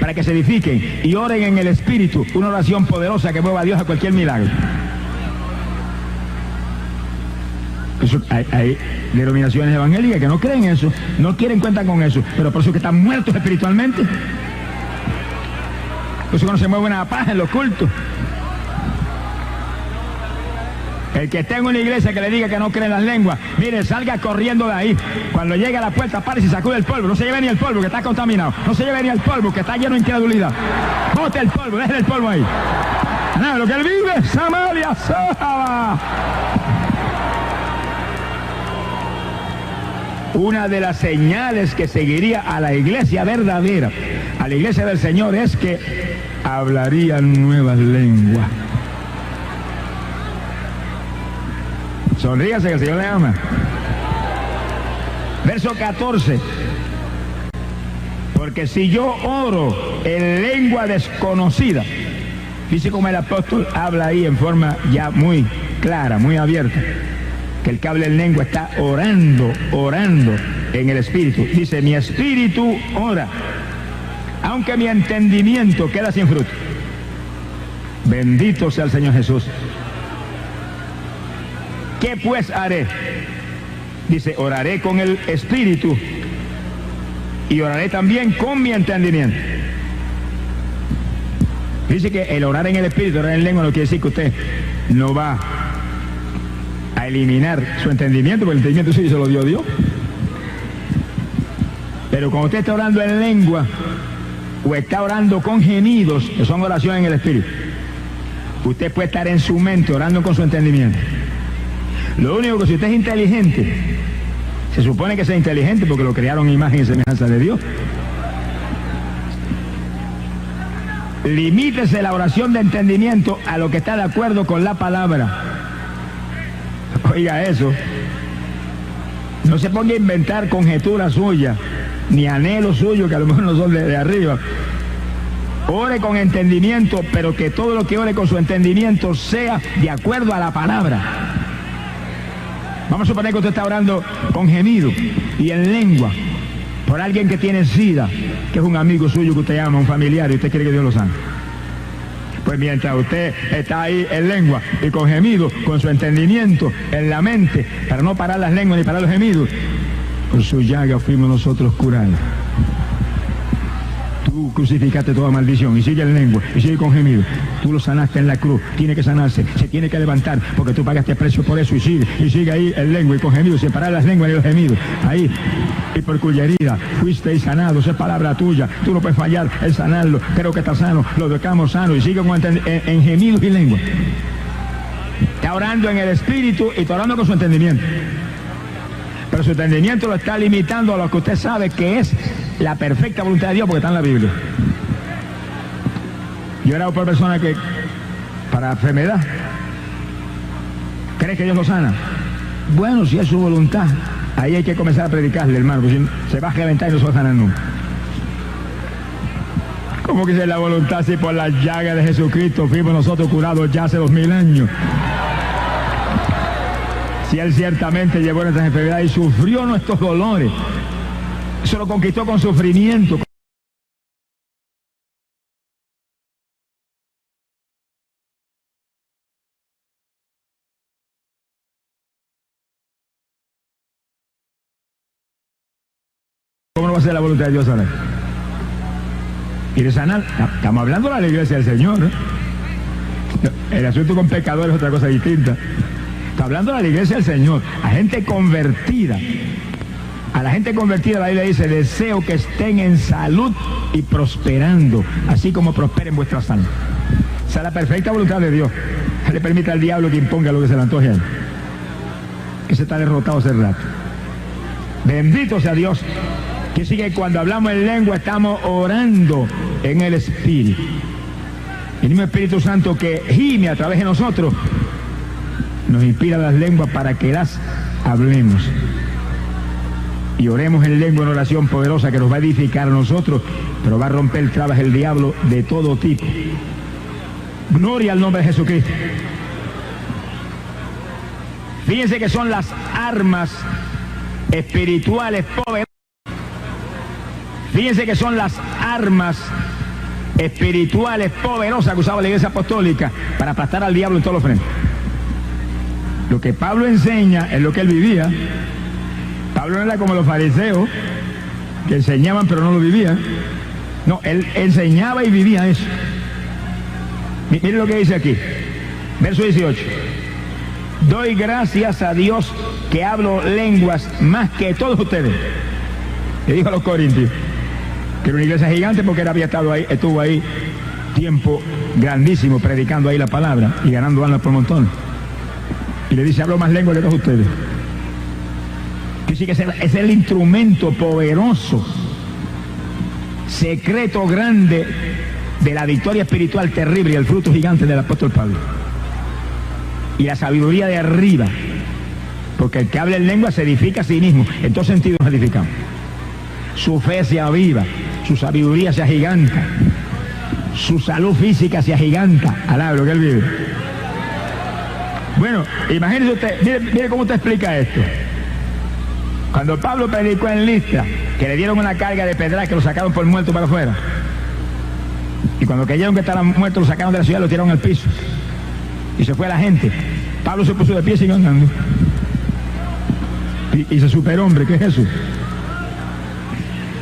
para que se edifiquen y oren en el Espíritu, una oración poderosa que mueva a Dios a cualquier milagro. Eso, hay denominaciones evangélicas que no creen eso, no quieren cuentan con eso, pero por eso que están muertos espiritualmente. Por eso que no se mueve una paz en los cultos. El que esté en una iglesia que le diga que no cree en las lenguas, mire, salga corriendo de ahí. Cuando llegue a la puerta, pare y sacude el polvo. No se lleve ni el polvo, que está contaminado. No se lleve ni el polvo, que está lleno de incredulidad. Bote el polvo, deje el polvo ahí. Nada, lo que él vive, Samaria, Sahaba. Una de las señales que seguiría a la iglesia verdadera, a la iglesia del Señor, es que hablarían nuevas lenguas. Sonríase que el Señor le ama. Verso 14. Porque si yo oro en lengua desconocida, fíjese como el apóstol habla ahí en forma ya muy clara, muy abierta, que el que habla en lengua está orando en el Espíritu. Dice, mi espíritu ora, aunque mi entendimiento queda sin fruto. Bendito sea el Señor Jesús. ¿Qué pues haré? Dice, oraré con el Espíritu y oraré también con mi entendimiento. Dice que el orar en el Espíritu, orar en lengua, no quiere decir que usted no va a eliminar su entendimiento, porque el entendimiento sí se lo dio Dios. Pero cuando usted está orando en lengua o está orando con gemidos, que son oraciones en el Espíritu, usted puede estar en su mente orando con su entendimiento. Lo único que si usted es inteligente, se supone que sea inteligente porque lo crearon en imagen y semejanza de Dios. Limítese la oración de entendimiento a lo que está de acuerdo con la palabra. Oiga eso. No se ponga a inventar conjeturas suyas, ni anhelos suyos que a lo mejor no son de arriba. Ore con entendimiento, pero que todo lo que ore con su entendimiento sea de acuerdo a la palabra. Vamos a suponer que usted está orando con gemido y en lengua por alguien que tiene SIDA, que es un amigo suyo que usted llama, un familiar, y usted quiere que Dios lo sane. Pues mientras usted está ahí en lengua y con gemido, con su entendimiento en la mente, para no parar las lenguas ni parar los gemidos, por su llaga fuimos nosotros curados. Tú crucificaste toda maldición y sigue en lengua y sigue con gemido. Tú lo sanaste en la cruz, tiene que sanarse, se tiene que levantar porque tú pagaste precio por eso y sigue ahí en lengua y con gemido, sin parar las lenguas ni los gemidos. Ahí, y por cuya herida fuisteis sanados, es palabra tuya, tú no puedes fallar en sanarlo, creo que está sano, lo dejamos sano y sigue en gemidos y lengua. Está orando en el Espíritu y está orando con su entendimiento. Pero su entendimiento lo está limitando a lo que usted sabe que es la perfecta voluntad de Dios, porque está en la Biblia. Yo he orado por personas que, para enfermedad, ¿cree que Dios lo sana? Bueno, si es su voluntad, ahí hay que comenzar a predicarle, hermano, porque si se va a reventar y no se va a sanar nunca. ¿Cómo que es la voluntad si por la llaga de Jesucristo fuimos nosotros curados ya hace 2000 años? Si Él ciertamente llevó nuestras enfermedades y sufrió nuestros dolores, eso lo conquistó con sufrimiento. ¿Cómo no va a ser la voluntad de Dios ahora? ¿Quiere sanar? Estamos hablando de la iglesia del Señor, ¿eh? El asunto con pecadores es otra cosa distinta. Está hablando de la iglesia del Señor, a gente convertida. A la gente convertida la Biblia dice, deseo que estén en salud y prosperando, así como prosperen vuestras almas. Esa es la perfecta voluntad de Dios. No le permita al diablo que imponga lo que se le antoje a él. Ese está derrotado hace rato. Bendito sea Dios. Que sigue cuando hablamos en lengua estamos orando en el Espíritu. El mismo Espíritu Santo que gime a través de nosotros nos inspira las lenguas para que las hablemos. Y oremos en lengua, en oración poderosa que nos va a edificar a nosotros, pero va a romper trabas el diablo de todo tipo. Gloria al nombre de Jesucristo. Fíjense que son las armas espirituales poderosas. Fíjense que son las armas espirituales poderosas que usaba la iglesia apostólica para aplastar al diablo en todos los frentes. Lo que Pablo enseña es lo que él vivía. Pablo no era como los fariseos, que enseñaban pero no lo vivían. No, él enseñaba y vivía eso. Miren lo que dice aquí, verso 18. Doy gracias a Dios que hablo lenguas más que todos ustedes. Le dijo a los corintios, que era una iglesia gigante porque él había estado ahí, estuvo ahí tiempo grandísimo predicando ahí la palabra y ganando almas por montón. Y le dice, hablo más lenguas que todos ustedes. Que sí que es el instrumento poderoso, secreto grande de la victoria espiritual terrible y el fruto gigante del apóstol Pablo. Y la sabiduría de arriba, porque el que habla en lengua se edifica a sí mismo. En todos sentidos nos edificamos. Su fe se aviva, su sabiduría se agiganta, su salud física se agiganta. Alaba lo que él vive. Bueno, imagínese usted, mire cómo te explica esto. Cuando Pablo predicó en Listra, que le dieron una carga de pedras que lo sacaron por muerto para afuera, y cuando creyeron que estaban muertos lo sacaron de la ciudad, lo tiraron al piso y se fue la gente. Pablo se puso de pie y siguió andando y se superhombre. ¿Qué es eso?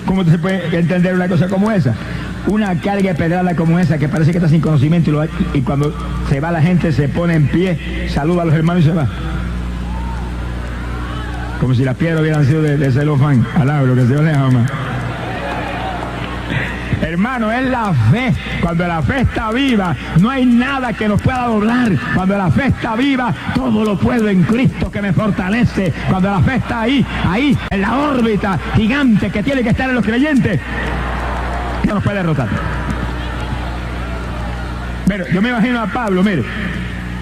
¿Cómo se puede entender una cosa como esa? Una carga de pedrada como esa que parece que está sin conocimiento y cuando se va la gente se pone en pie, saluda a los hermanos y se va. Como si las piedras hubieran sido de celofán. Alaba lo que se le ama. Hermano, es la fe. Cuando la fe está viva, no hay nada que nos pueda doblar. Cuando la fe está viva, todo lo puedo en Cristo que me fortalece. Cuando la fe está ahí, en la órbita gigante que tiene que estar en los creyentes, no nos puede derrotar. Pero yo me imagino a Pablo, mire,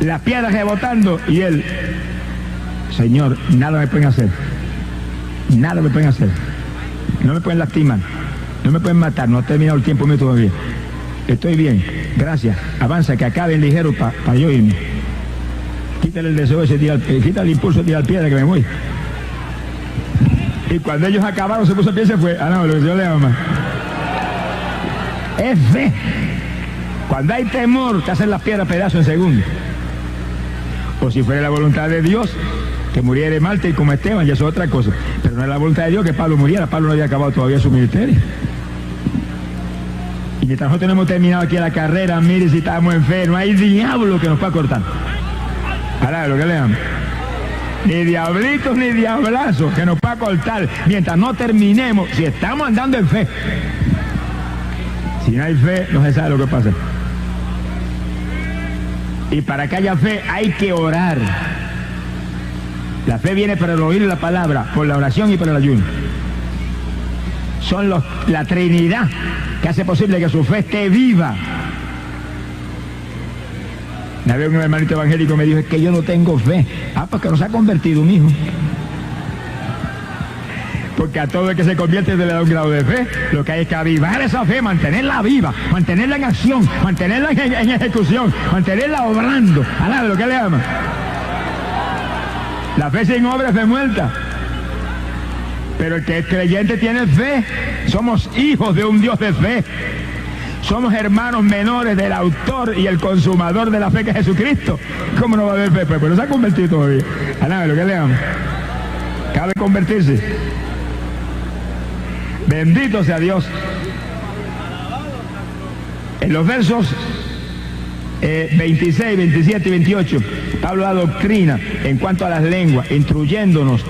las piedras rebotando y él, Señor, nada me pueden hacer. Nada me pueden hacer. No me pueden lastimar. No me pueden matar. No ha terminado el tiempo mío todavía. Estoy bien. Gracias. Avanza, que acaben ligero para yo irme. Quítale el deseo ese, quítale el impulso de tirar piedra que me voy. Y cuando ellos acabaron, se puso a pie y se fue. Ah, no, lo que Dios le ama. Es fe. Cuando hay temor, te hacen las piedras pedazos en segundos. O si fuera la voluntad de Dios, que muriera de Marte y como Esteban, ya eso es otra cosa. Pero no es la voluntad de Dios que Pablo muriera. Pablo no había acabado todavía su ministerio. Y mientras nosotros no hemos terminado aquí la carrera, mire si estamos en fe, no hay diablo que nos pueda cortar. Ahora, lo que lean. Ni diablitos ni diablazos que nos pueda cortar mientras no terminemos, si estamos andando en fe. Si no hay fe, no se sabe lo que pasa. Y para que haya fe hay que orar. La fe viene por el oír la palabra, por la oración y por el ayuno. Son la Trinidad que hace posible que su fe esté viva. Una vez un hermanito evangélico me dijo, es que yo no tengo fe. Ah, porque no se ha convertido, mijo. Porque a todo el que se convierte se le da un grado de fe. Lo que hay es que avivar esa fe, mantenerla viva, mantenerla en acción, mantenerla en ejecución, mantenerla obrando. Alá, lo que le ama. La fe sin obra es fe muerta. Pero el que es creyente tiene fe. Somos hijos de un Dios de fe. Somos hermanos menores del autor y el consumador de la fe que es Jesucristo. ¿Cómo no va a haber fe? Pues no se ha convertido todavía. Alá, lo que le ama. Cabe convertirse. Bendito sea Dios. En los versos 26, 27 y 28, Pablo da doctrina en cuanto a las lenguas, instruyéndonos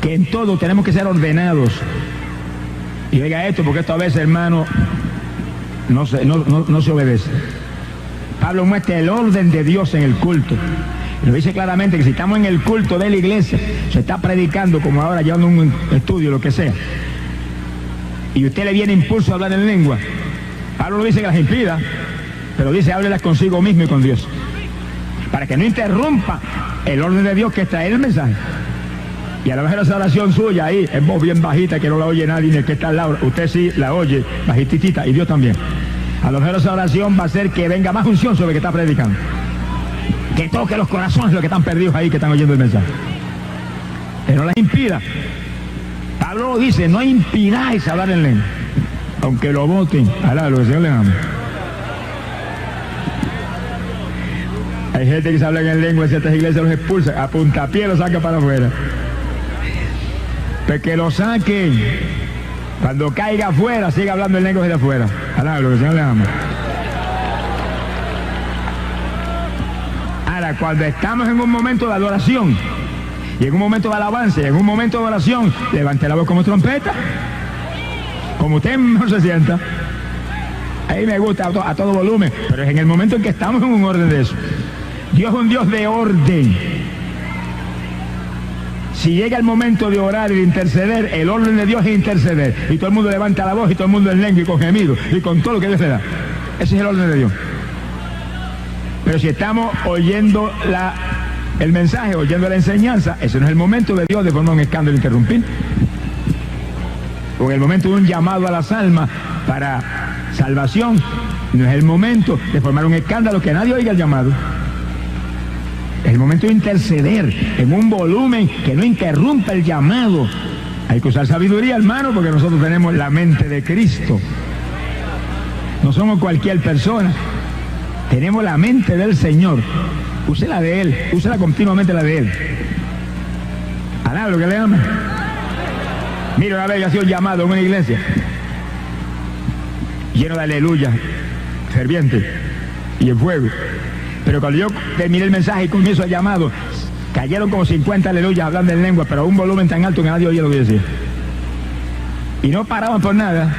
que en todo tenemos que ser ordenados. Y oiga esto, porque esto a veces, hermano, no se obedece. Pablo muestra el orden de Dios en el culto. Lo dice claramente que si estamos en el culto de la iglesia, se está predicando como ahora, llevando un estudio, lo que sea, y usted le viene impulso a hablar en lengua, Pablo no dice que las impida, pero dice háblelas consigo mismo y con Dios, para que no interrumpa el orden de Dios que es traer el mensaje. Y a lo mejor esa oración suya ahí, en voz bien bajita, que no la oye nadie ni el que está al lado, usted sí la oye bajititita y Dios también. A lo mejor esa oración va a hacer que venga más unción sobre el que está predicando, que toque los corazones de los que están perdidos ahí, que están oyendo el mensaje, que no las impida. Pablo dice, no impidáis hablar en lengua, aunque lo voten. Alá, lo que el Señor le ama. Hay gente que se habla en lengua, ciertas iglesias los expulsan, a puntapié los saca para afuera. Pues que lo saquen. Cuando caiga afuera, siga hablando en lengua desde afuera. Alá, lo que el Señor le ama. Ahora, cuando estamos en un momento de adoración, y en un momento de alabanza, y en un momento de oración, levante la voz como trompeta, como usted mejor se sienta. Ahí me gusta a todo volumen, pero es en el momento en que estamos en un orden de eso. Dios es un Dios de orden. Si llega el momento de orar y de interceder, el orden de Dios es interceder. Y todo el mundo levanta la voz, y todo el mundo en lengua y con gemido, y con todo lo que Dios le da. Ese es el orden de Dios. Pero si estamos oyendo el mensaje, oyendo la enseñanza, ese no es el momento de Dios de formar un escándalo e interrumpir. O en el momento de un llamado a las almas para salvación, no es el momento de formar un escándalo que nadie oiga el llamado. Es el momento de interceder en un volumen que no interrumpa el llamado. Hay que usar sabiduría, hermano, porque nosotros tenemos la mente de Cristo. No somos cualquier persona. Tenemos la mente del Señor. Úsela de Él, úsela continuamente la de Él. Alá lo que le ama. Mira, una vez que ha sido llamado en una iglesia, lleno de aleluya, ferviente y en fuego. Pero cuando yo terminé el mensaje y comienzo el llamado, cayeron como 50 aleluyas hablando en lengua, pero a un volumen tan alto que nadie oía lo que decía. Y no paraban por nada.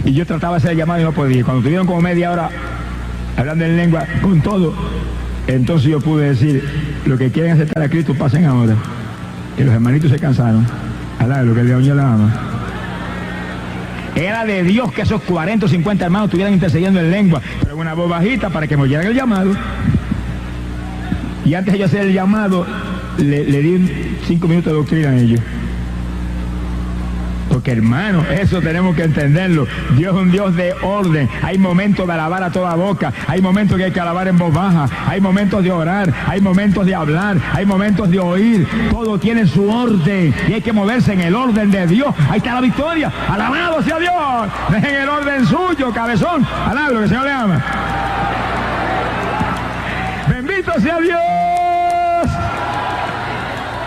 Y yo trataba de hacer el llamado y no podía. Cuando tuvieron como media hora hablando en lengua con todo, entonces yo pude decir: lo que quieren aceptar a Cristo, pasen ahora. Y los hermanitos se cansaron. Alá, lo que el Señor le ama. Era de Dios que esos 40 o 50 hermanos estuvieran intercediendo en lengua, pero en una voz bajita para que me oyeran el llamado. Y antes de yo hacer el llamado, le di 5 minutos de doctrina a ellos. Porque, hermano, eso tenemos que entenderlo. Dios es un Dios de orden. Hay momentos de alabar a toda boca. Hay momentos que hay que alabar en voz baja. Hay momentos de orar. Hay momentos de hablar. Hay momentos de oír. Todo tiene su orden. Y hay que moverse en el orden de Dios. Ahí está la victoria. Alabado sea Dios. Es en el orden suyo, cabezón. Alabado, que el Señor le ama. Bendito sea Dios.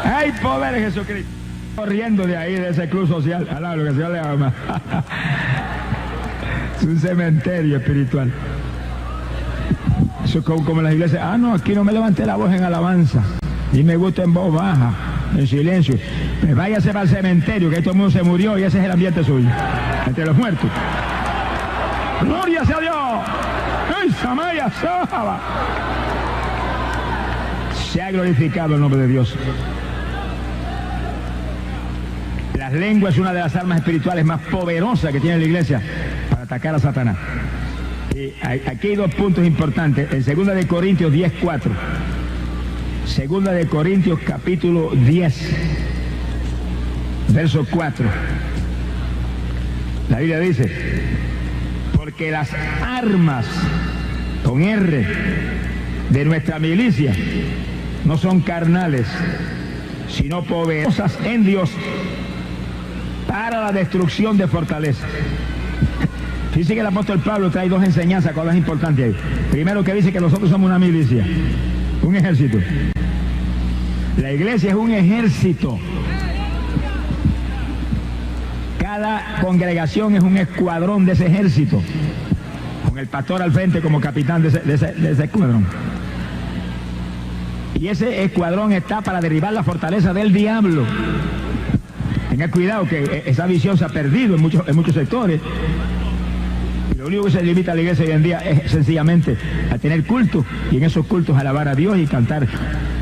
Hay poder en Jesucristo. Corriendo de ahí, de ese club social. Alá, lo que el Señor le ama. Es un cementerio espiritual. Eso es como en las iglesias. Ah, no, aquí no me levanté la voz en alabanza. Y me gusta en voz baja, en silencio. Pues váyase para el cementerio, que todo el mundo se murió y ese es el ambiente suyo. Entre los muertos. ¡Gloria sea Dios! ¡Ay, Samaya Saba! Se ha glorificado el nombre de Dios. Las lenguas es una de las armas espirituales más poderosas que tiene la iglesia para atacar a Satanás. Y aquí hay 2 puntos importantes. En 2 de Corintios 10:4. 2 de Corintios capítulo 10, verso 4. La Biblia dice: porque las armas, con R, de nuestra milicia no son carnales, sino poderosas en Dios para la destrucción de fortaleza. Dice que el apóstol Pablo trae 2 enseñanzas, cosas importantes ahí. Primero, que dice que nosotros somos una milicia, un ejército. La iglesia es un ejército. Cada congregación es un escuadrón de ese ejército, con el pastor al frente como capitán de ese escuadrón. Y ese escuadrón está para derribar la fortaleza del diablo. Tenga cuidado, que esa visión se ha perdido en muchos sectores. Y lo único que se limita a la iglesia hoy en día es sencillamente a tener culto, y en esos cultos alabar a Dios y cantar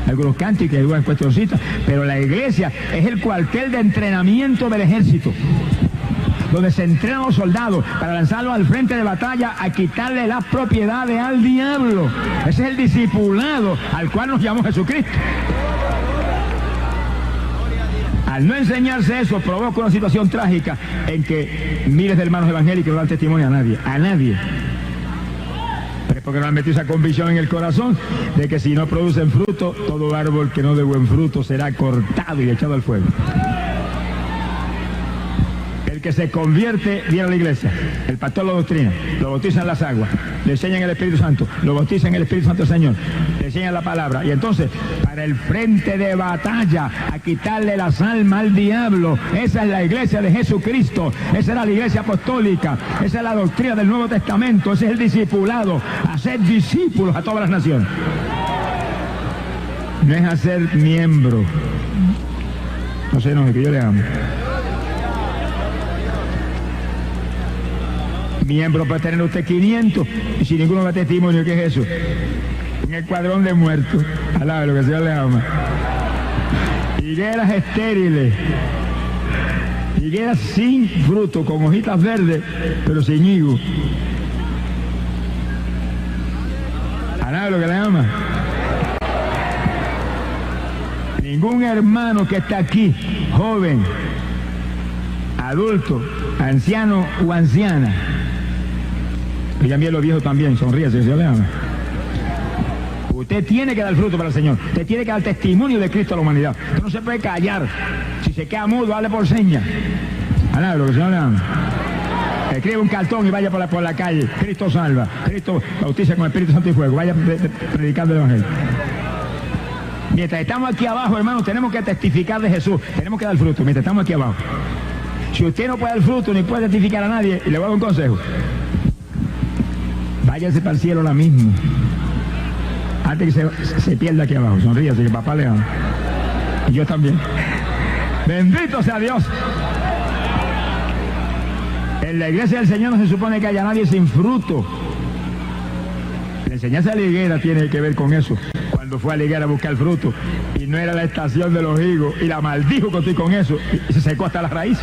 algunos cánticos y algunas cuestioncitas. Pero la iglesia es el cuartel de entrenamiento del ejército, donde se entrenan los soldados para lanzarlos al frente de batalla a quitarle las propiedades al diablo. Ese es el discipulado al cual nos llamó Jesucristo. Al no enseñarse eso, provoca una situación trágica en que miles de hermanos evangélicos no dan testimonio a nadie. A nadie. Pero porque no han metido esa convicción en el corazón de que si no producen fruto, todo árbol que no dé buen fruto será cortado y echado al fuego. El que se convierte viene a la iglesia, el pastor lo doctrina, lo bautiza en las aguas, le enseñan el Espíritu Santo, lo bautiza en el Espíritu Santo del Señor, le enseñan la palabra, y entonces para el frente de batalla, a quitarle las almas al diablo. Esa es la iglesia de Jesucristo, esa era la iglesia apostólica, esa es la doctrina del Nuevo Testamento, ese es el discipulado, hacer discípulos a todas las naciones. No es hacer miembro. No sé, no es que yo le amo. Miembro puede tener usted 500 y si ninguno da testimonio, ¿qué es eso? Un escuadrón de muertos. Alabe lo que el Señor le ama. Higueras estériles, higueras sin fruto, con hojitas verdes, pero sin higo. Alabe lo que le ama. Ningún hermano que está aquí, joven, adulto, anciano o anciana, y también los viejos también, sonríe, si se le ama. Usted tiene que dar fruto para el Señor, usted tiene que dar testimonio de Cristo a la humanidad. Usted no se puede callar, si se queda mudo, hable por señas. Alá, lo que el Señor le ama. Escribe un cartón y vaya por la calle, Cristo salva, Cristo bautiza con Espíritu Santo y fuego, vaya predicando el Evangelio. Mientras estamos aquí abajo, hermanos, tenemos que testificar de Jesús, tenemos que dar fruto, mientras estamos aquí abajo. Si usted no puede dar fruto ni puede testificar a nadie, le voy a dar un consejo. Váyase para el cielo ahora mismo, antes que se pierda aquí abajo. Sonríase, que papá le ama. Y yo también. Bendito sea Dios. En la iglesia del Señor no se supone que haya nadie sin fruto. La enseñanza de la higuera tiene que ver con eso. Cuando fue a la higuera a buscar fruto y no era la estación de los higos y la maldijo con eso y se secó hasta la raíz.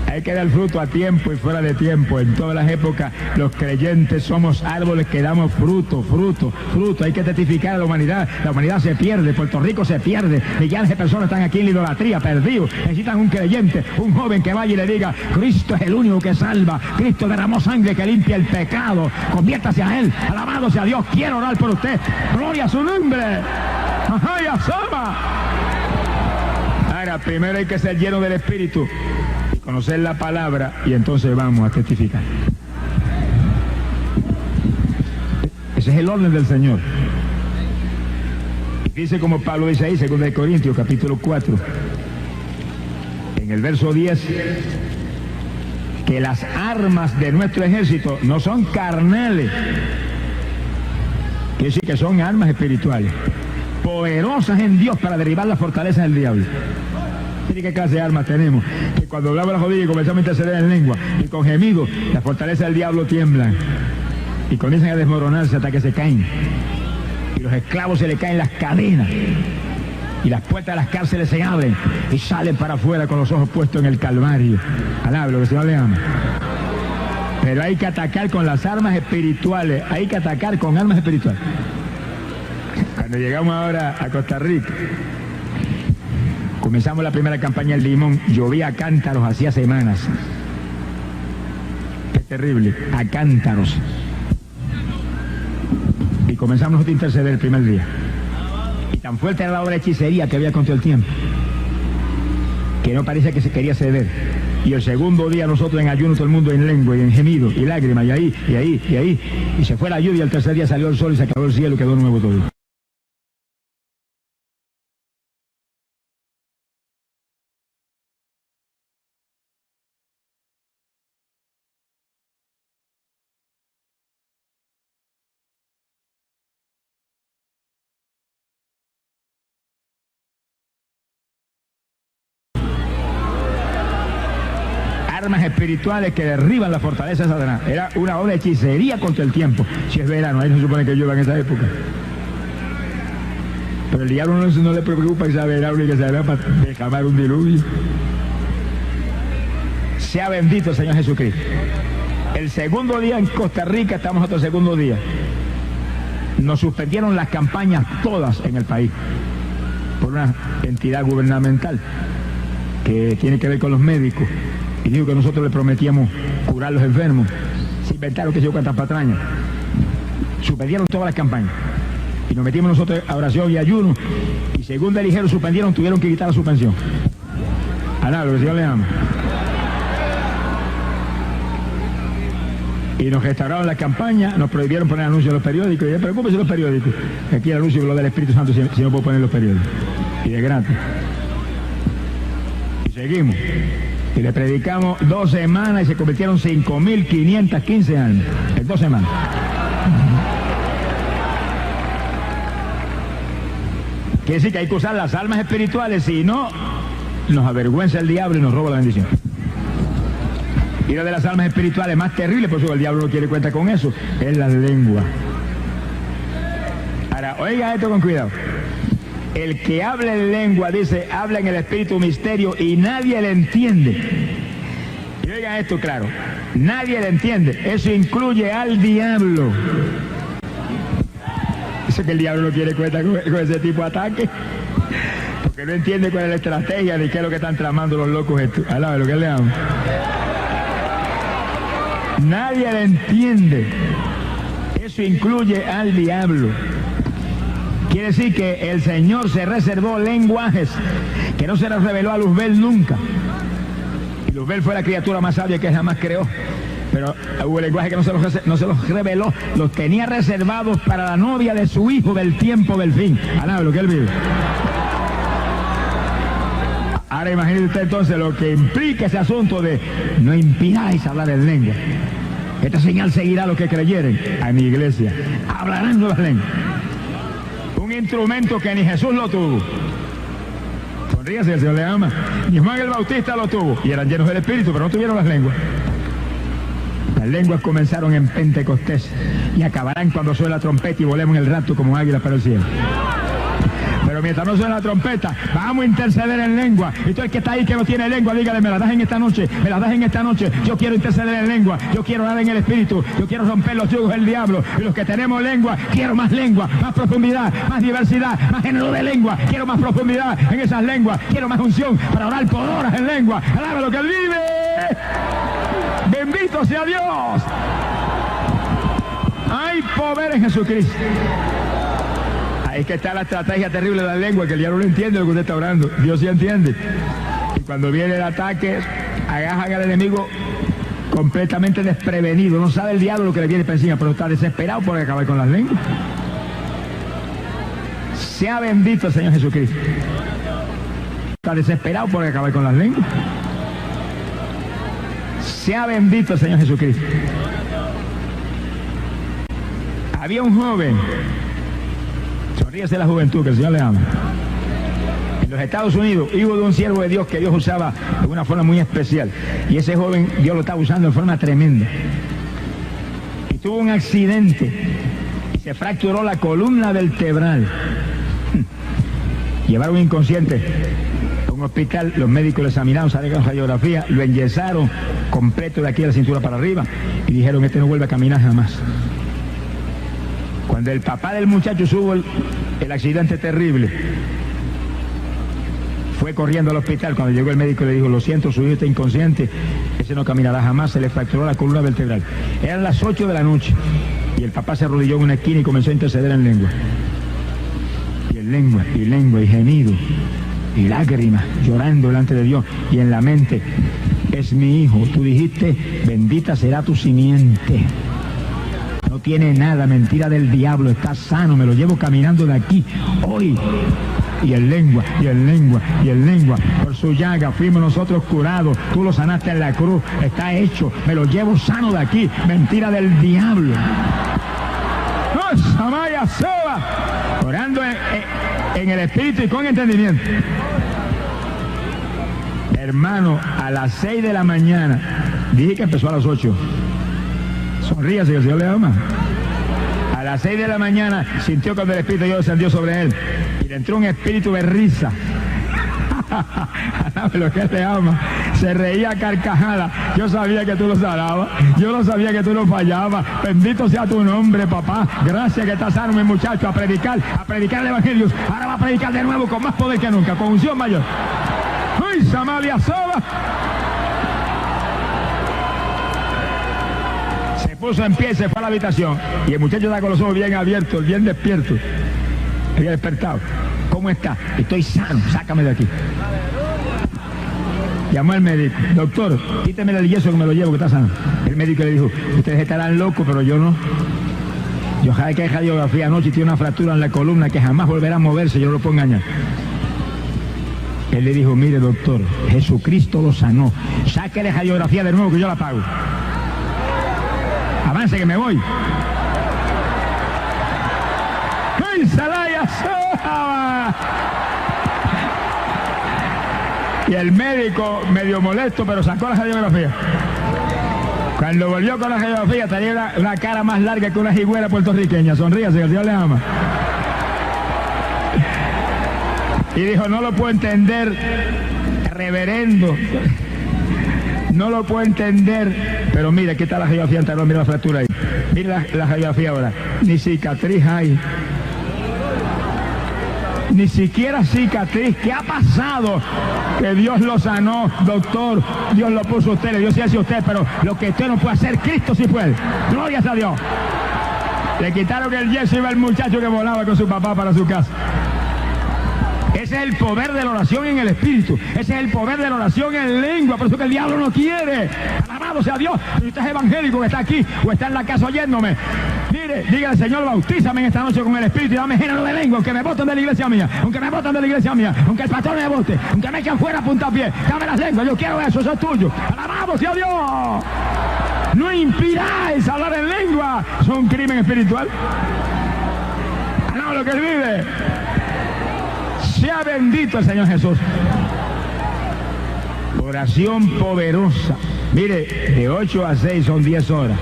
Hay que dar fruto a tiempo y fuera de tiempo. En todas las épocas los creyentes somos árboles que damos fruto, fruto, fruto. Hay que testificar a la humanidad. La humanidad se pierde, Puerto Rico se pierde. Millones de personas están aquí en la idolatría, perdidos. Necesitan un creyente, un joven que vaya y le diga: Cristo es el único que salva. Cristo derramó sangre que limpia el pecado. Conviértase a Él. Alabado sea Dios. Quiero orar por usted. Gloria a su nombre. Ajá, y asoma. Ahora, primero hay que ser lleno del Espíritu, conocer la palabra, y entonces vamos a testificar. Ese es el orden del Señor. Y dice como Pablo dice ahí, 2 Corintios capítulo 4, en el verso 10, que las armas de nuestro ejército no son carnales, quiere decir que son armas espirituales, poderosas en Dios para derribar las fortalezas del diablo. ¿Qué clase de armas tenemos? Que cuando hablamos las rodillas y comenzamos a interceder en lengua y con gemidos, las fortalezas del diablo tiemblan y comienzan a desmoronarse hasta que se caen. Y los esclavos se le caen las cadenas y las puertas de las cárceles se abren y salen para afuera con los ojos puestos en el Calvario. Alaba lo que el Señor le ama. Pero hay que atacar con las armas espirituales, hay que atacar con armas espirituales. Cuando llegamos ahora a Costa Rica, comenzamos la primera campaña en Limón, llovía a cántaros hacía semanas. Es terrible, a cántaros. Y comenzamos nosotros a interceder el primer día. Y tan fuerte era la obra de hechicería que había contra el tiempo, que no parecía que se quería ceder. Y el segundo día nosotros en ayuno, todo el mundo en lengua y en gemido y lágrimas, y ahí. Y se fue la lluvia, el tercer día salió el sol y se acabó el cielo y quedó nuevo todo. Armas espirituales que derriban la fortaleza de Satanás. Era una obra de hechicería contra el tiempo. Si es verano, ahí no se supone que llueva en esa época. Pero el diablo no le preocupa que sea verano y que sea para derramar un diluvio. Sea bendito el Señor Jesucristo. El segundo día en Costa Rica, estamos otro segundo día. Nos suspendieron las campañas todas en el país por una entidad gubernamental que tiene que ver con los médicos. Y dijo que nosotros le prometíamos curar a los enfermos. Se inventaron que se dio cuantas patrañas. Suspendieron todas las campañas. Y nos metimos nosotros a oración y ayuno. Y según le dijeron suspendieron, tuvieron que quitar la suspensión. Alá, lo que el Señor le ama. Y nos restauraron la campaña, nos prohibieron poner anuncios en los periódicos. Y yo, preocúpese los periódicos. Aquí el anuncio lo del Espíritu Santo si no puedo poner los periódicos. Y de gratis. Y seguimos. Y le predicamos 2 semanas y se convirtieron 5.515 almas. En 2 semanas. Quiere decir que hay que usar las almas espirituales, si no, nos avergüenza el diablo y nos roba la bendición. Y una de las almas espirituales más terribles, por eso el diablo no quiere cuenta con eso, es la lengua. Ahora, oiga esto con cuidado. El que habla en lengua, dice, habla en el espíritu misterio y nadie le entiende. Y oiga esto claro, nadie le entiende. Eso incluye al diablo. Dice que el diablo no quiere cuenta con ese tipo de ataque. Porque no entiende cuál es la estrategia ni qué es lo que están tramando los locos estos. Alaba lo que le amo. Nadie le entiende. Eso incluye al diablo. Quiere decir que el Señor se reservó lenguajes que no se les reveló a Luzbel nunca. Y Luzbel fue la criatura más sabia que jamás creó. Pero hubo lenguajes que no se los reveló. Los tenía reservados para la novia de su hijo del tiempo del fin. Alaba lo que él vive. Ahora imagínese usted entonces lo que implica ese asunto de no impidáis hablar en lengua. Esta señal seguirá a los que creyeren. A mi iglesia hablarán nuevas lenguas. Un instrumento que ni Jesús lo tuvo. Sonríase, el Señor le ama. Ni Juan el Bautista lo tuvo. Y eran llenos del Espíritu, pero no tuvieron las lenguas. Las lenguas comenzaron en Pentecostés y acabarán cuando suene la trompeta y volemos en el rapto como águilas para el cielo. Pero mientras no suene la trompeta, vamos a interceder en lengua. Y todo el que está ahí que no tiene lengua, dígale, me la das en esta noche, me la das en esta noche. Yo quiero interceder en lengua, yo quiero orar en el Espíritu, yo quiero romper los yugos del diablo. Y los que tenemos lengua, quiero más lengua, más profundidad, más diversidad, más género de lengua. Quiero más profundidad en esas lenguas, quiero más unción para orar por horas en lengua. Alaba lo que Él vive. Bendito sea Dios. Hay poder en Jesucristo. Es que está la estrategia terrible de la lengua, que el diablo no entiende lo que usted está orando. Dios sí entiende. Y cuando viene el ataque, agajan al enemigo completamente desprevenido. No sabe el diablo lo que le viene por encima, pero está desesperado por acabar con las lenguas. Sea bendito el Señor Jesucristo. Está desesperado por acabar con las lenguas. Sea bendito el Señor Jesucristo. Había un joven. Sonríese la juventud, que el Señor le ama. En los Estados Unidos, hijo de un siervo de Dios que Dios usaba de una forma muy especial. Y ese joven, Dios lo estaba usando de forma tremenda. Y tuvo un accidente. Y se fracturó la columna vertebral. Llevaron inconsciente a un hospital, los médicos lo examinaron, salieron con radiografía, lo enyesaron completo de aquí a la cintura para arriba. Y dijeron, este no vuelve a caminar jamás. Cuando el papá del muchacho supo el accidente terrible, fue corriendo al hospital. Cuando llegó el médico le dijo, lo siento, su hijo está inconsciente, ese no caminará jamás, se le fracturó la columna vertebral. Eran las 8 de la noche y el papá se arrodilló en una esquina y comenzó a interceder en lengua. Y en lengua, y lengua, y gemido, y lágrimas, llorando delante de Dios. Y en la mente, es mi hijo, tú dijiste, bendita será tu simiente. No tiene nada, mentira del diablo, está sano, me lo llevo caminando de aquí, hoy. Y en lengua, y en lengua, y en lengua. Por su llaga fuimos nosotros curados, tú lo sanaste en la cruz, está hecho, me lo llevo sano de aquí, mentira del diablo. ¡Oh, Samaya Soba! Orando en el espíritu y con entendimiento. Hermano, a las 6 de la mañana, dije que empezó a las 8. Sonríase, que el Señor le ama. A las 6 de la mañana sintió cuando el Espíritu de Dios descendió sobre él y le entró un espíritu de risa. Lo que él le ama. Se reía a carcajada. Yo sabía que tú lo sanabas. Yo no sabía que tú no fallabas. Bendito sea tu nombre, papá. Gracias que estás sano, mi muchacho, a predicar el Evangelio. Ahora va a predicar de nuevo con más poder que nunca, con unción mayor. ¡Uy, Samalia Soba! Puso en pie y se fue a la habitación. Y el muchacho está con los ojos bien abiertos, bien despiertos. Había despertado. ¿Cómo está? Estoy sano, sácame de aquí. Llamó al médico. Doctor, quíteme el yeso que me lo llevo, que está sano. El médico le dijo, ustedes estarán locos, pero yo no. Yo sabe que hay radiografía anoche y tiene una fractura en la columna que jamás volverá a moverse, yo no lo puedo engañar. Él le dijo, mire doctor, Jesucristo lo sanó. Sáquele radiografía de nuevo que yo la pago. Avance que me voy. ¡Ay, Salaya! Y el médico, medio molesto, pero sacó la radiografía. Cuando volvió con la radiografía, tenía una cara más larga que una jigüera puertorriqueña. Sonríase, que el Señor le ama. Y dijo, no lo puedo entender, reverendo. No lo puedo entender. Pero mira, aquí está la radiografía anterior, mira la fractura ahí. Mira la radiografía ahora. Ni cicatriz hay. Ni siquiera cicatriz. ¿Qué ha pasado? Que Dios lo sanó, doctor. Dios lo puso a usted, Dios sí hace a usted, pero lo que usted no puede hacer, Cristo sí puede. Gloria a Dios. Le quitaron el yeso y iba el muchacho que volaba con su papá para su casa. Ese es el poder de la oración en el Espíritu. Ese es el poder de la oración en lengua. Por eso que el diablo no quiere. Alabado sea Dios. Si usted es evangélico que está aquí o está en la casa oyéndome, mire, dígale, Señor, bautízame en esta noche con el Espíritu y dame género de lengua, aunque me boten de la iglesia mía, aunque me boten de la iglesia mía, aunque el pastor me bote, aunque me echen fuera a puntapié, dame las lenguas, yo quiero eso es tuyo. Alabado sea Dios. No impidáis hablar en lengua. Es un crimen espiritual. No, lo que él vive. Sea bendito el Señor Jesús. Oración poderosa. Mire, de 8 a 6 son 10 horas.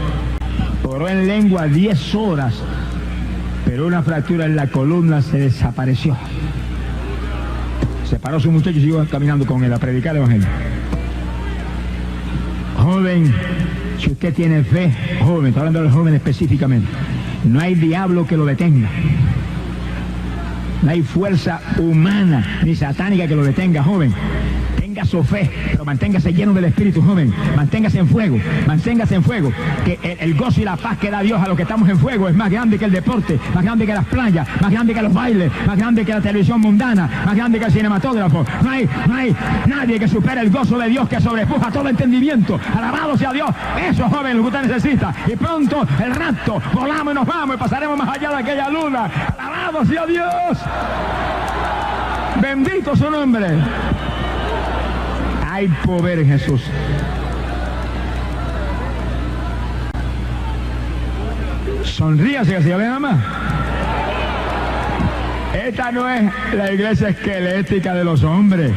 Oró en lengua 10 horas, pero una fractura en la columna se desapareció. Se paró su muchacho y siguió caminando con él a predicar el evangelio. Joven, si usted tiene fe, joven, está hablando del joven específicamente, no hay diablo que lo detenga. No hay fuerza humana ni satánica que lo detenga, joven. Tenga su fe, pero manténgase lleno del Espíritu, joven. Manténgase en fuego, manténgase en fuego. Que el gozo y la paz que da Dios a los que estamos en fuego es más grande que el deporte, más grande que las playas, más grande que los bailes, más grande que la televisión mundana, más grande que el cinematógrafo. No hay nadie que supere el gozo de Dios que sobrepuja todo entendimiento. Alabado sea Dios. Eso, joven, lo que usted necesita. Y pronto el rapto, volamos y nos vamos y pasaremos más allá de aquella luna. Alabado sea Dios. Bendito su nombre. Hay poder en Jesús. Sonríase que el Señor le ama. Esta no es la iglesia esquelética de los hombres.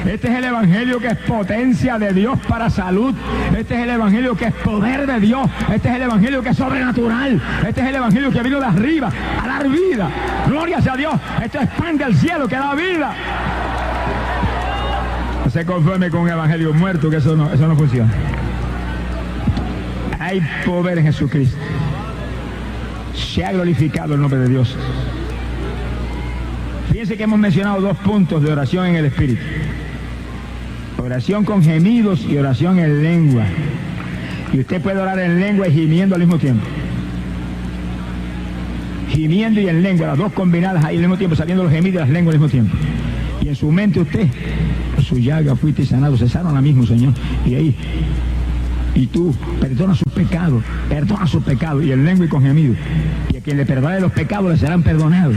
Este es el evangelio que es potencia de Dios para salud. Este es el evangelio que es poder de Dios. Este es el evangelio que es sobrenatural. Este es el evangelio que vino de arriba a dar vida. Gloria sea a Dios. Esto es pan del cielo que da vida. No se conforme con un evangelio muerto, que eso no funciona. Hay poder en Jesucristo. Se ha glorificado el nombre de Dios. Fíjense que hemos mencionado 2 puntos de oración en el Espíritu. Oración con gemidos y oración en lengua. Y usted puede orar en lengua y gimiendo al mismo tiempo. Gimiendo y en lengua, las dos combinadas ahí al mismo tiempo, saliendo los gemidos y las lenguas al mismo tiempo. Y en su mente usted, por su llaga fuiste sanado, cesaron ahora mismo, Señor. Y ahí, y tú, perdona sus pecados, y en lengua y con gemido. Y a quien le perdone los pecados le serán perdonados.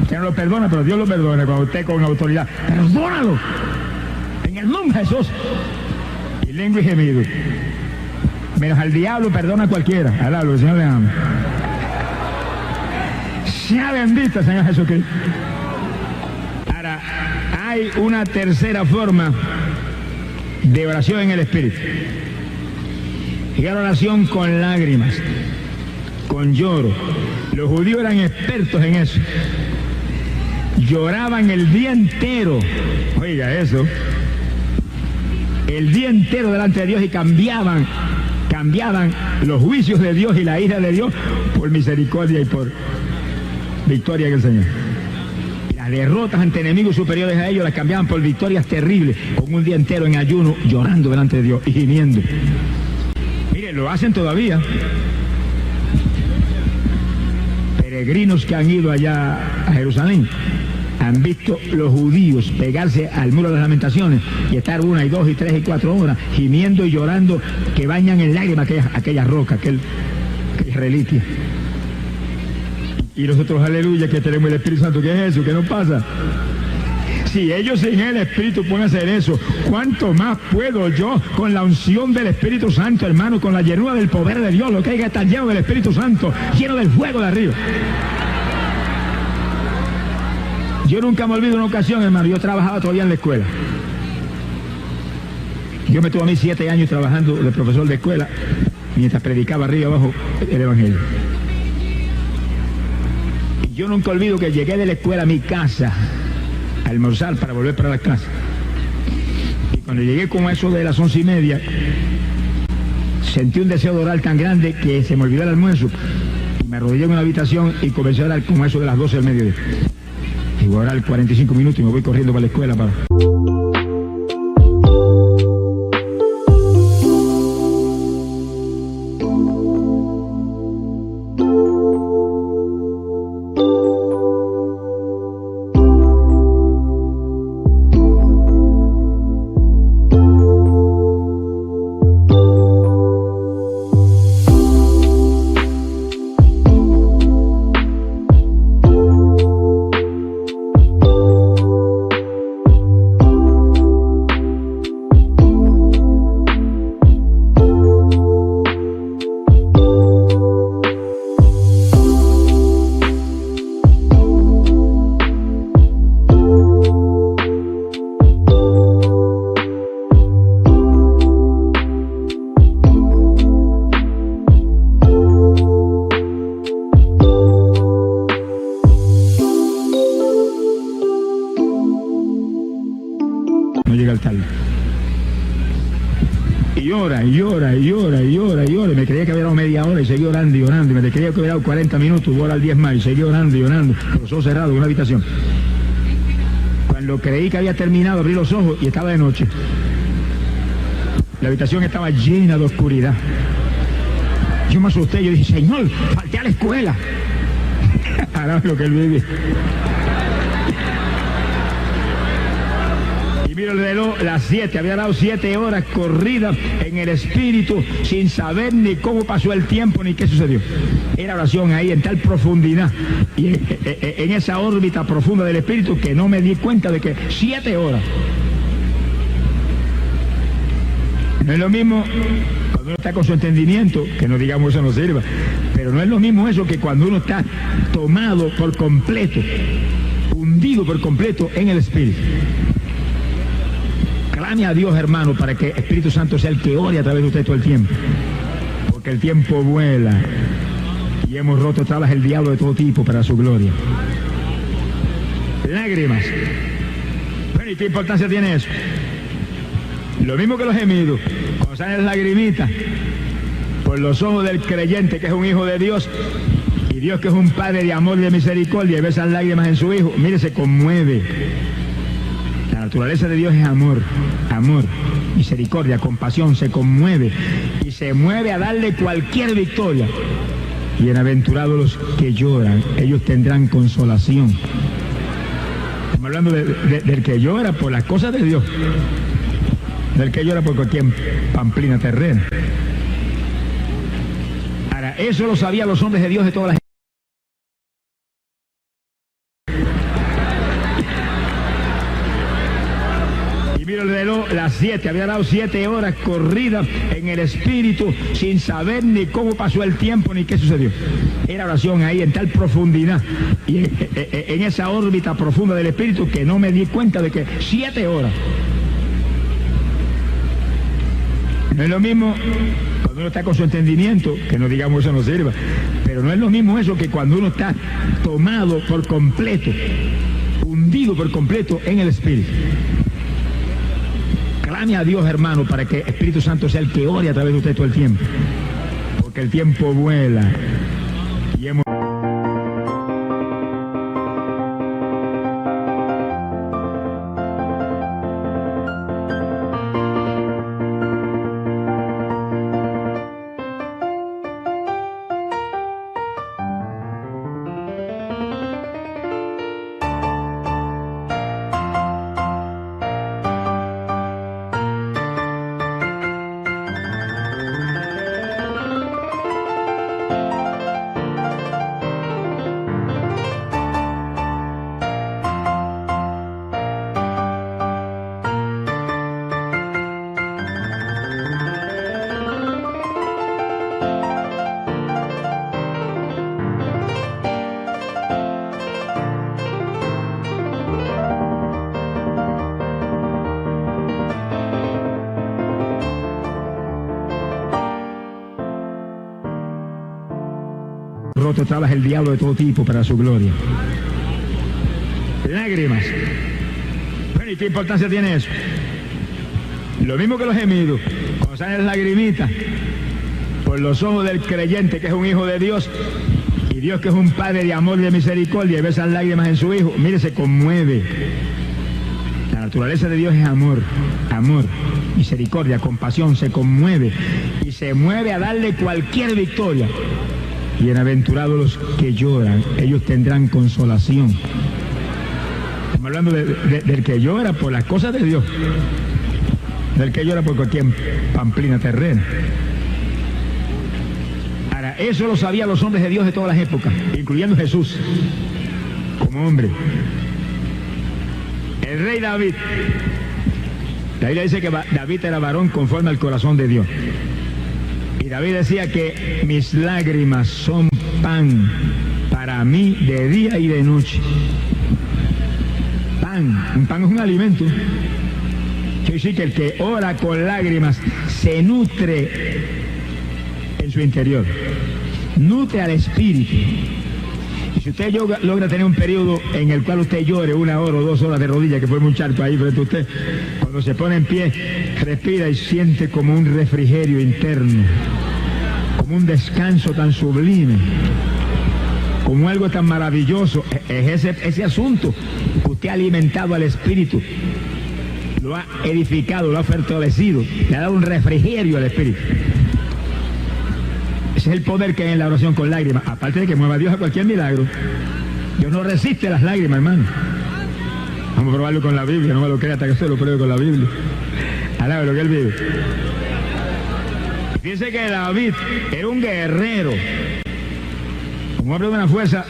Usted no lo perdona, pero Dios lo perdona cuando usted con autoridad. Perdónalo. En el nombre de Jesús. Y lengua y gemido. Menos al diablo perdona a cualquiera. Alablo, el Señor le ama. Sea bendito, Señor Jesucristo. Ahora, hay una tercera forma de oración en el Espíritu. Y era oración con lágrimas, con lloro. Los judíos eran expertos en eso. Lloraban el día entero. Oiga eso. El día entero delante de Dios y cambiaban los juicios de Dios y la ira de Dios por misericordia y por victoria del Señor. Las derrotas ante enemigos superiores a ellos las cambiaban por victorias terribles, con un día entero en ayuno, llorando delante de Dios y gimiendo. Mire, lo hacen todavía. Peregrinos que han ido allá a Jerusalén, han visto los judíos pegarse al muro de las lamentaciones y estar 1 y 2 y 3 y 4 horas gimiendo y llorando que bañan en lágrimas aquella roca, aquella reliquia. Y nosotros, aleluya, que tenemos el Espíritu Santo. ¿Qué es eso? ¿Qué nos pasa? Si ellos sin el Espíritu pueden hacer eso, ¿cuánto más puedo yo con la unción del Espíritu Santo, hermano, con la llenura del poder de Dios, lo que hay que estar lleno del Espíritu Santo, lleno del fuego de arriba? Yo nunca me olvido una ocasión, hermano, yo trabajaba todavía en la escuela. Yo me tuve a mí 7 años trabajando de profesor de escuela, mientras predicaba arriba y abajo el Evangelio. Y yo nunca olvido que llegué de la escuela a mi casa, a almorzar para volver para la casa. Y cuando llegué como a eso de las 11:30, sentí un deseo de orar tan grande que se me olvidó el almuerzo. Y me arrodillé en una habitación y comencé a orar como eso de las 12 del mediodía. Y voy a orar 45 minutos y me voy corriendo para la escuela para... No llega al tal. Y llora, y llora, y llora, y llora, y llora. Y me creía que había dado media hora y seguí orando y orando. Y me creía que había dado 40 minutos, voy a orar 10 más. Y seguí orando y orando, con los ojos cerrados en una habitación. Cuando creí que había terminado, abrí los ojos y estaba de noche. La habitación estaba llena de oscuridad. Yo me asusté, yo dije, Señor, falté a la escuela. Ahora lo que él vive. Mira el reloj, las 7, había dado 7 horas corridas en el Espíritu sin saber ni cómo pasó el tiempo ni qué sucedió. Era oración ahí en tal profundidad y en esa órbita profunda del Espíritu que no me di cuenta de que 7 horas. No es lo mismo cuando uno está con su entendimiento, que no digamos eso no sirva, pero no es lo mismo eso que cuando uno está tomado por completo, hundido por completo en el Espíritu. Clame a Dios, hermano, para que el Espíritu Santo sea el que ore a través de usted todo el tiempo. Porque el tiempo vuela y hemos roto trabas el diablo de todo tipo para su gloria. Lágrimas. Bueno, ¿y qué importancia tiene eso? Lo mismo que los gemidos. Cuando salen las lagrimitas por los ojos del creyente que es un hijo de Dios, y Dios que es un Padre de amor y de misericordia, y ve esas lágrimas en su hijo, mire, se conmueve. La naturaleza de Dios es amor, amor, misericordia, compasión, se conmueve y se mueve a darle cualquier victoria. Bienaventurados los que lloran, ellos tendrán consolación. Estamos hablando del que llora por las cosas de Dios, del que llora por cualquier pamplina terrena. Ahora, eso lo sabían los hombres de Dios de todas las... Mira el reloj, las 7, había dado 7 horas corridas en el Espíritu sin saber ni cómo pasó el tiempo ni qué sucedió. Era oración ahí en tal profundidad y en esa órbita profunda del Espíritu que no me di cuenta de que 7 horas. No es lo mismo cuando uno está con su entendimiento, que no digamos eso no sirva, pero no es lo mismo eso que cuando uno está tomado por completo, hundido por completo en el Espíritu. Clame a Dios, hermano, para que el Espíritu Santo sea el que ore a través de usted todo el tiempo. Porque el tiempo vuela y hemos... roto trabas el diablo de todo tipo para su gloria. Lágrimas. Bueno, ¿y qué importancia tiene eso? Lo mismo que los gemidos, cuando salen las lagrimitas por los ojos del creyente que es un hijo de Dios, y Dios que es un Padre de amor y de misericordia, y ve esas lágrimas en su hijo, mire, se conmueve. La naturaleza de Dios es amor, amor, misericordia, compasión, se conmueve y se mueve a darle cualquier victoria. Bienaventurados los que lloran, ellos tendrán consolación. Estamos hablando del que llora por las cosas de Dios, del que llora por cualquier pamplina terrena. Ahora, eso lo sabían los hombres de Dios de todas las épocas, incluyendo Jesús, como hombre. El rey David, la Biblia dice que David era varón conforme al corazón de Dios. Y David decía que mis lágrimas son pan para mí de día y de noche. Un pan es un alimento. Quiere decir que el que ora con lágrimas se nutre en su interior, nutre al espíritu. Y si usted logra tener un periodo en el cual usted llore 1 hora o 2 horas de rodillas, que fue un charco ahí frente a usted, cuando se pone en pie, respira y siente como un refrigerio interno, como un descanso tan sublime, como algo tan maravilloso. Es ese asunto. Usted ha alimentado al espíritu, lo ha edificado, lo ha fortalecido, le ha dado un refrigerio al espíritu. Ese es el poder que hay en la oración con lágrimas, aparte de que mueva a Dios a cualquier milagro. Dios no resiste las lágrimas, hermano. Vamos a probarlo con la Biblia, no me lo crea hasta que usted lo pruebe con la Biblia. Alabe lo que él vive. Fíjense que David era un guerrero, un hombre de una fuerza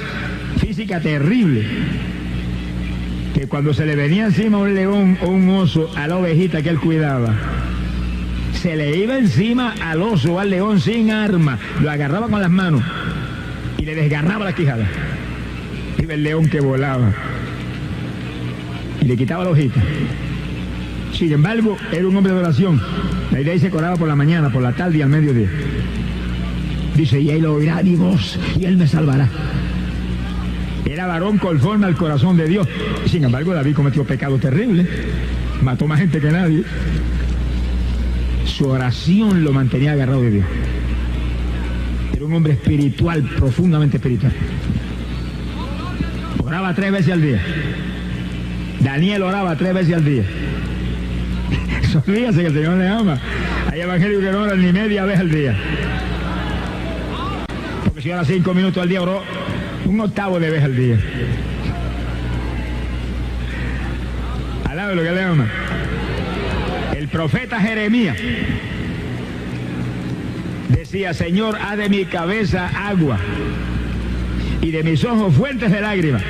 física terrible, que cuando se le venía encima un león o un oso a la ovejita que él cuidaba, se le iba encima al oso o al león sin arma, lo agarraba con las manos y le desgarraba la quijada. Iba el león que volaba y le quitaba la hojita. Sin embargo, era un hombre de oración. La idea dice que oraba por la mañana, por la tarde y al mediodía. Dice, y él oirá mi voz y él me salvará. Era varón conforme al corazón de Dios. Sin embargo, David cometió pecado terrible. Mató más gente que nadie. Su oración lo mantenía agarrado de Dios. Era un hombre espiritual, profundamente espiritual. Oraba 3 veces al día. Daniel oraba 3 veces al día. Olvídese que el Señor le ama. Hay evangélicos que no oran ni media vez al día. Porque si ora 5 minutos al día, oró 1/8 de vez al día. Alabe lo que le ama. El profeta Jeremías decía, Señor, haz de mi cabeza agua y de mis ojos fuentes de lágrimas.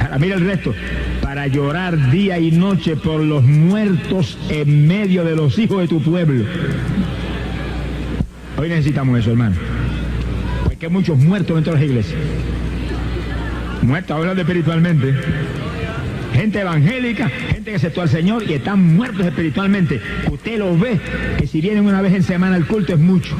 Ahora mira el resto. Para llorar día y noche por los muertos en medio de los hijos de tu pueblo. Hoy necesitamos eso, hermano. Porque hay muchos muertos dentro de las iglesias. Muertos hablando espiritualmente. Gente evangélica, gente que aceptó al Señor y están muertos espiritualmente. Usted los ve, que si vienen una vez en semana al culto es mucho.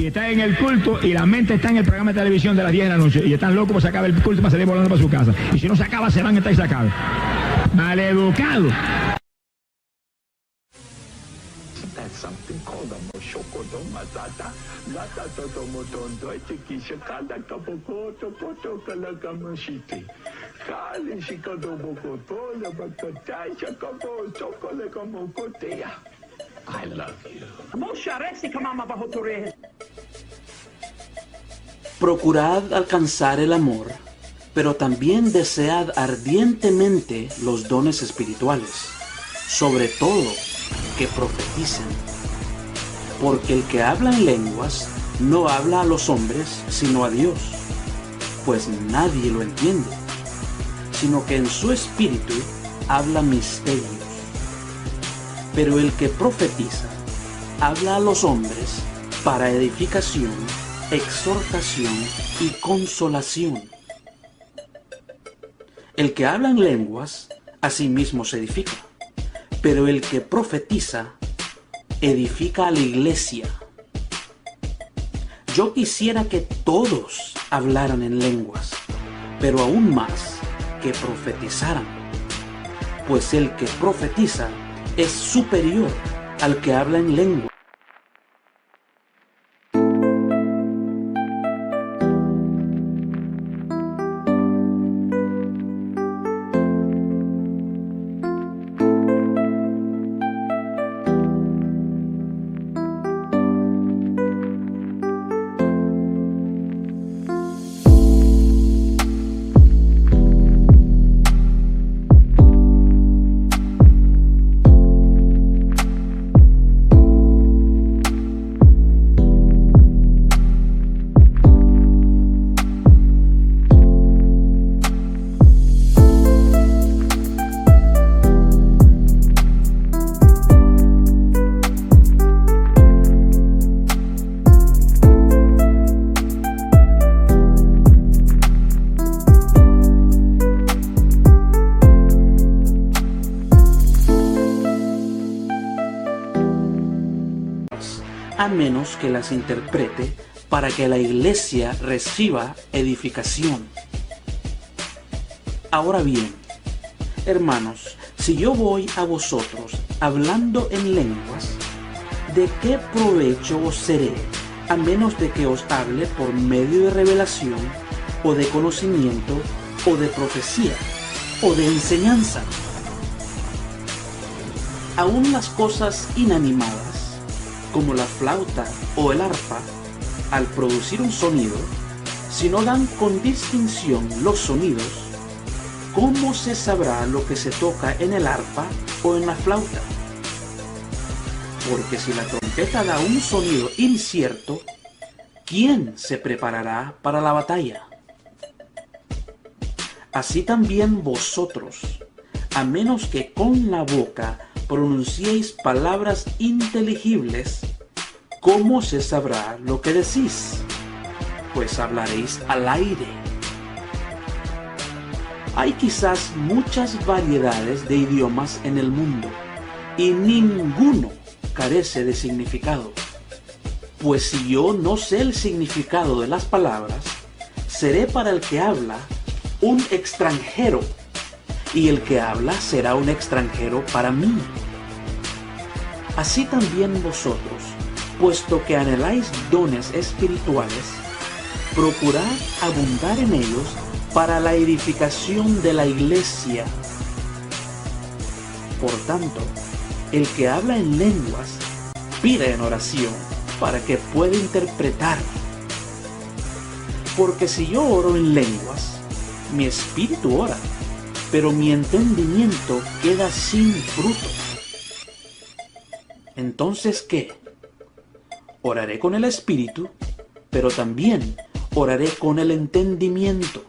Y están en el culto y la mente está en el programa de televisión de las 10 de la noche y están locos por sacar el culto para salir volando para su casa. Y si no se acaba, se van a estar sacados. Maleducados. I love you. Procurad alcanzar el amor, pero también desead ardientemente los dones espirituales, sobre todo que profeticen. Porque el que habla en lenguas no habla a los hombres, sino a Dios, pues nadie lo entiende, sino que en su espíritu habla misterios. Pero el que profetiza habla a los hombres para edificación, exhortación y consolación. El que habla en lenguas a sí mismo se edifica, pero el que profetiza edifica a la iglesia. Yo quisiera que todos hablaran en lenguas, pero aún más que profetizaran, pues el que profetiza es superior al que habla en lengua. A menos que las interprete para que la iglesia reciba edificación. Ahora bien, hermanos, si yo voy a vosotros hablando en lenguas, ¿de qué provecho os seré, a menos de que os hable por medio de revelación, o de conocimiento, o de profecía, o de enseñanza? Aún las cosas inanimadas, como la flauta o el arpa, al producir un sonido, si no dan con distinción los sonidos, ¿cómo se sabrá lo que se toca en el arpa o en la flauta? Porque si la trompeta da un sonido incierto, ¿quién se preparará para la batalla? Así también vosotros, a menos que con la boca pronunciéis palabras inteligibles, ¿cómo se sabrá lo que decís? Pues hablaréis al aire. Hay quizás muchas variedades de idiomas en el mundo, y ninguno carece de significado. Pues si yo no sé el significado de las palabras, seré para el que habla un extranjero, y el que habla será un extranjero para mí. Así también vosotros, puesto que anheláis dones espirituales, procurad abundar en ellos para la edificación de la iglesia. Por tanto, el que habla en lenguas, pide en oración para que pueda interpretar. Porque si yo oro en lenguas, mi espíritu ora, pero mi entendimiento queda sin fruto. Entonces, ¿qué? Oraré con el espíritu, pero también oraré con el entendimiento.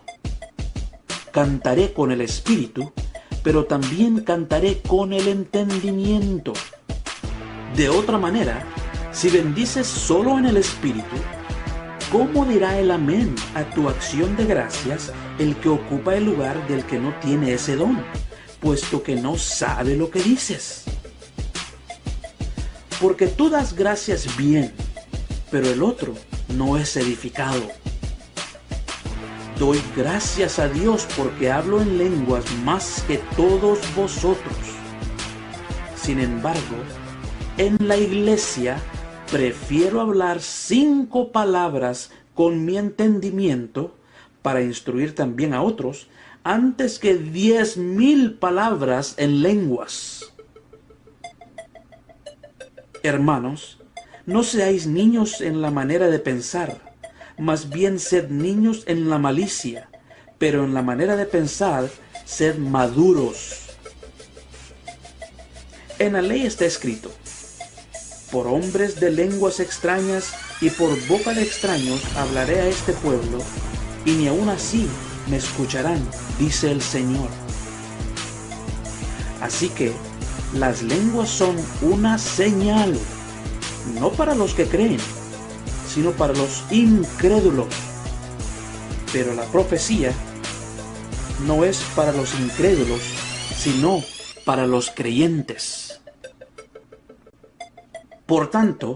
Cantaré con el espíritu, pero también cantaré con el entendimiento. De otra manera, si bendices solo en el espíritu, ¿cómo dirá el amén a tu acción de gracias el que ocupa el lugar del que no tiene ese don, puesto que no sabe lo que dices? Porque tú das gracias bien, pero el otro no es edificado. Doy gracias a Dios porque hablo en lenguas más que todos vosotros. Sin embargo, en la iglesia prefiero hablar 5 palabras con mi entendimiento para instruir también a otros, antes que 10,000 palabras en lenguas. Hermanos, no seáis niños en la manera de pensar, más bien sed niños en la malicia, pero en la manera de pensar, sed maduros. En la ley está escrito: por hombres de lenguas extrañas y por boca de extraños hablaré a este pueblo, y ni aun así me escucharán, dice el Señor. Así que las lenguas son una señal, no para los que creen, sino para los incrédulos. Pero la profecía no es para los incrédulos, sino para los creyentes. Por tanto,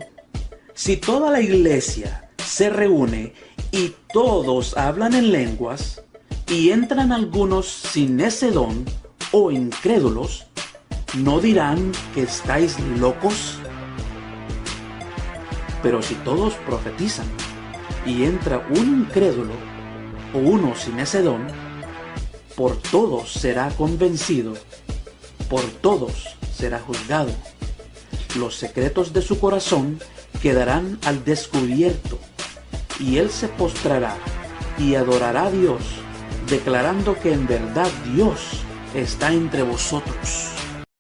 si toda la iglesia se reúne y todos hablan en lenguas, y entran algunos sin ese don o incrédulos, ¿no dirán que estáis locos? Pero si todos profetizan y entra un incrédulo o uno sin ese don, por todos será convencido, por todos será juzgado. Los secretos de su corazón quedarán al descubierto, y él se postrará y adorará a Dios, declarando que en verdad Dios está entre vosotros.